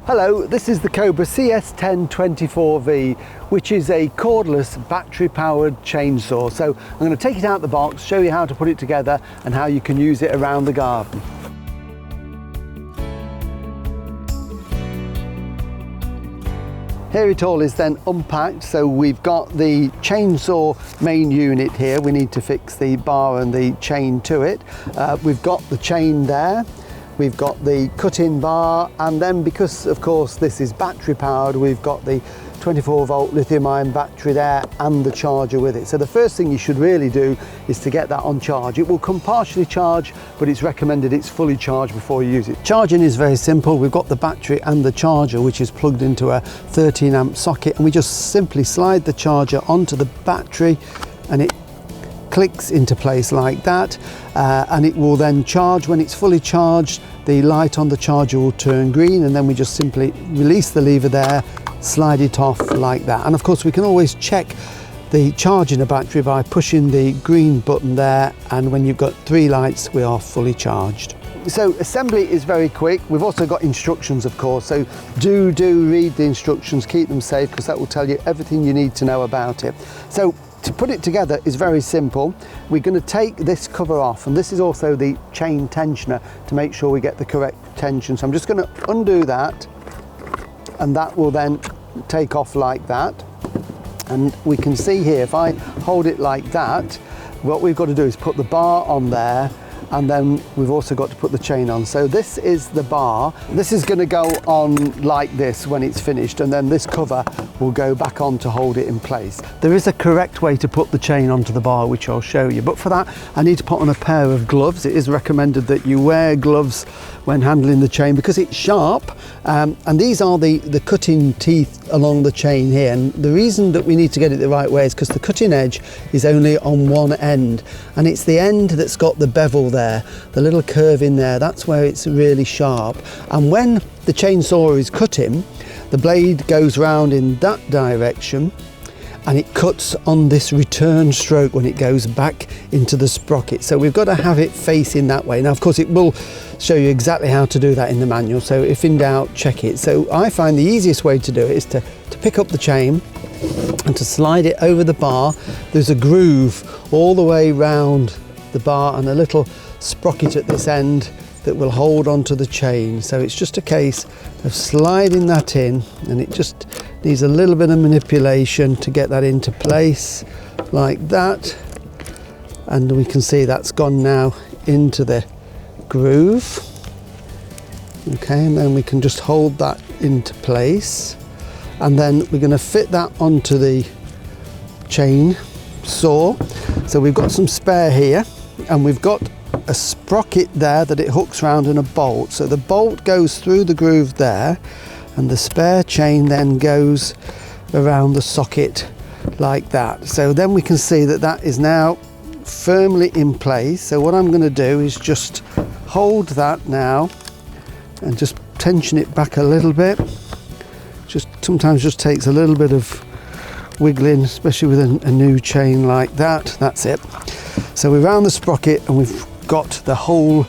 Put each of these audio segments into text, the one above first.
Hello, this is the Cobra CS1024V, which is a cordless battery-powered chainsaw. So I'm going to take it out of the box, show you how to put it together and how you can use it around the garden. Here it all is then unpacked. So we've got the chainsaw main unit here. We need to fix the bar and the chain to it. We've got the chain there. We've got the cut-in bar, and then because of course this is battery powered, we've got the 24-volt lithium-ion battery there and the charger with it. So the first thing you should really do is to get that on charge. It will come partially charged, but it's recommended it's fully charged before you use it. Charging is very simple. We've got the battery and the charger, which is plugged into a 13 amp socket, and we just simply slide the charger onto the battery and it clicks into place like that, and it will then charge. When it's fully charged, the light on the charger will turn green, and then we just simply release the lever there, slide it off like that. And of course we can always check the charge in the battery by pushing the green button there, and when you've got 3 lights we are fully charged. So assembly is very quick. We've also got instructions, of course, so do read the instructions, keep them safe, because that will tell you everything you need to know about it. So to put it together is very simple. We're going to take this cover off, and this is also the chain tensioner to make sure we get the correct tension. So I'm just going to undo that, and that will then take off like that. And we can see here, if I hold it like that, what we've got to do is put the bar on there, and then we've also got to put the chain on. So this is the bar. This is going to go on like this when it's finished, and then this cover will go back on to hold it in place. There is a correct way to put the chain onto the bar, which I'll show you, but for that I need to put on a pair of gloves. It is recommended that you wear gloves when handling the chain because it's sharp, and these are the cutting teeth along the chain here. And the reason that we need to get it the right way is because the cutting edge is only on one end, and it's the end that's got the bevel there, the little curve in there. That's where it's really sharp, and when the chainsaw is cutting, the blade goes round in that direction and it cuts on this return stroke when it goes back into the sprocket. So we've got to have it facing that way. Now of course it will show you exactly how to do that in the manual, so if in doubt check it. So I find the easiest way to do it is to pick up the chain and to slide it over the bar. There's a groove all the way round the bar and a little sprocket at this end that will hold onto the chain. So it's just a case of sliding that in, and it just needs a little bit of manipulation to get that into place like that. And we can see that's gone now into the groove. Okay, and then we can just hold that into place, and then we're going to fit that onto the chain saw. So we've got some spare here, and we've got a sprocket there that it hooks round in a bolt. So the bolt goes through the groove there, and the spare chain then goes around the socket like that. So then we can see that that is now firmly in place. So what I'm going to do is just hold that now and just tension it back a little bit. Just sometimes just takes a little bit of wiggling, especially with a new chain like that. That's it. So we're around the sprocket and we've got the hole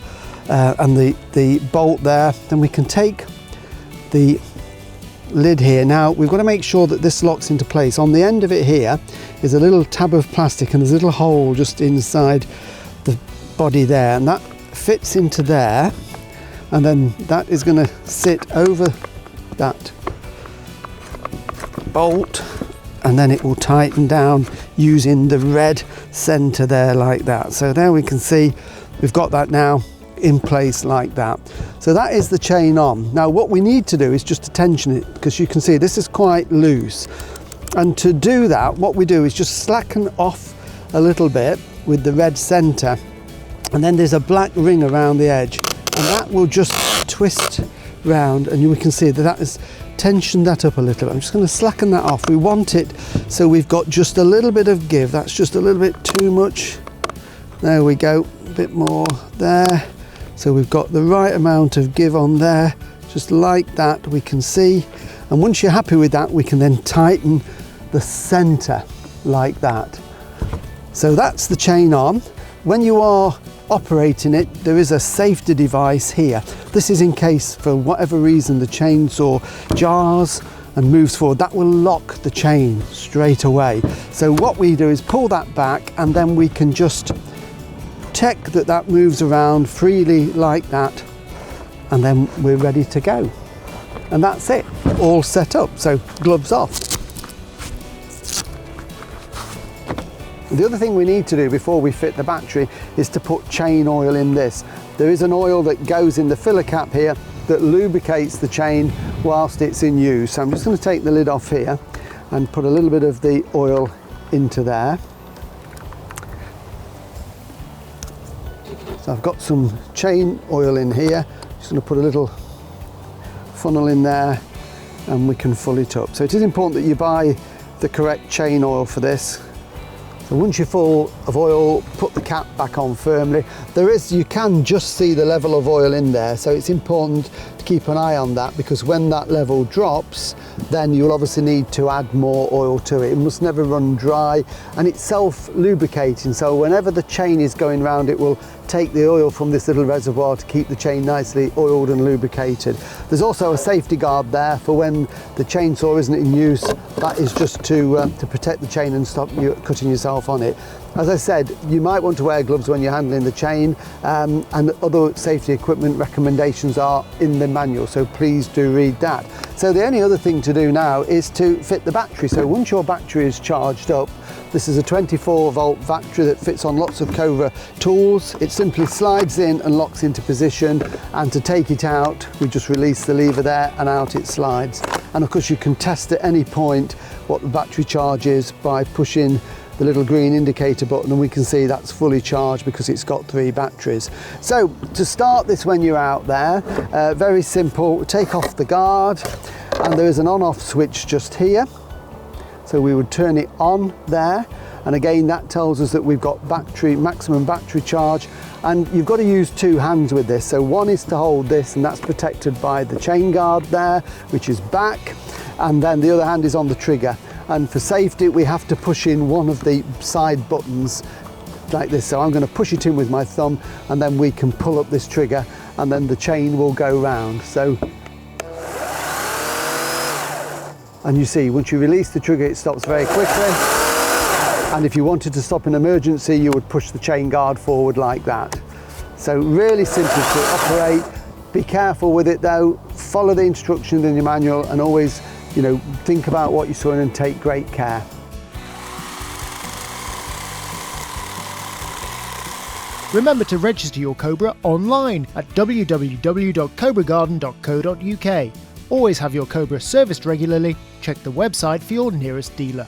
and the bolt there. Then we can take the lid here. Now we've got to make sure that this locks into place. On the end of it here is a little tab of plastic, and there's a little hole just inside the body there, and that fits into there, and then that is going to sit over that bolt, and then it will tighten down using the red center there like that. So there we can see we've got that now in place like that. So that is the chain on. Now what we need to do is just to tension it, because you can see this is quite loose, and to do that what we do is just slacken off a little bit with the red center, and then there's a black ring around the edge, and that will just twist round, and we can see that that has tensioned that up a little bit. I'm just going to slacken that off. We want it so we've got just a little bit of give. That's just a little bit too much. There we go, a bit more there. So we've got the right amount of give on there, just like that, we can see. And once you're happy with that, we can then tighten the center like that. So that's the chain on. When you are operating it, there is a safety device here. This is in case, for whatever reason, the chainsaw jars and moves forward. That will lock the chain straight away. So what we do is pull that back, and then we can just check that that moves around freely like that, and then we're ready to go. And that's it, all set up. So gloves off. The other thing we need to do before we fit the battery is to put chain oil in this. There is an oil that goes in the filler cap here that lubricates the chain whilst it's in use. So I'm just going to take the lid off here and put a little bit of the oil into there. So I've got some chain oil in here. Just going to put a little funnel in there and we can fill it up. So it is important that you buy the correct chain oil for this. So once you're full of oil, put the cap back on firmly. You can just see the level of oil in there, so it's important to keep an eye on that, because when that level drops, then you'll obviously need to add more oil to it. It must never run dry, and it's self-lubricating, so whenever the chain is going round, it will take the oil from this little reservoir to keep the chain nicely oiled and lubricated. There's also a safety guard there for when the chainsaw isn't in use. That is just to protect the chain and stop you cutting yourself on it. As I said, you might want to wear gloves when you're handling the chain, and other safety equipment recommendations are in the manual, so please do read that. So the only other thing to do now is to fit the battery. So once your battery is charged up, this is a 24-volt battery that fits on lots of Cobra tools. It simply slides in and locks into position, and to take it out, we just release the lever there and out it slides. And of course you can test at any point what the battery charge is by pushing the little green indicator button, and we can see that's fully charged because it's got 3 batteries. So to start this when you're out there, very simple, take off the guard, and there is an on-off switch just here. So we would turn it on there, and again that tells us that we've got maximum battery charge, and you've got to use 2 hands with this. So one is to hold this, and that's protected by the chain guard there, which is back, and then the other hand is on the trigger. And for safety, we have to push in one of the side buttons like this. So I'm going to push it in with my thumb, and then we can pull up this trigger, and then the chain will go round. So, and you see, once you release the trigger, it stops very quickly. And if you wanted to stop an emergency, you would push the chain guard forward like that. So really simple to operate. Be careful with it though. Follow the instructions in your manual, and always, think about what you're doing and take great care. Remember to register your Cobra online at www.cobragarden.co.uk. Always have your Cobra serviced regularly. Check the website for your nearest dealer.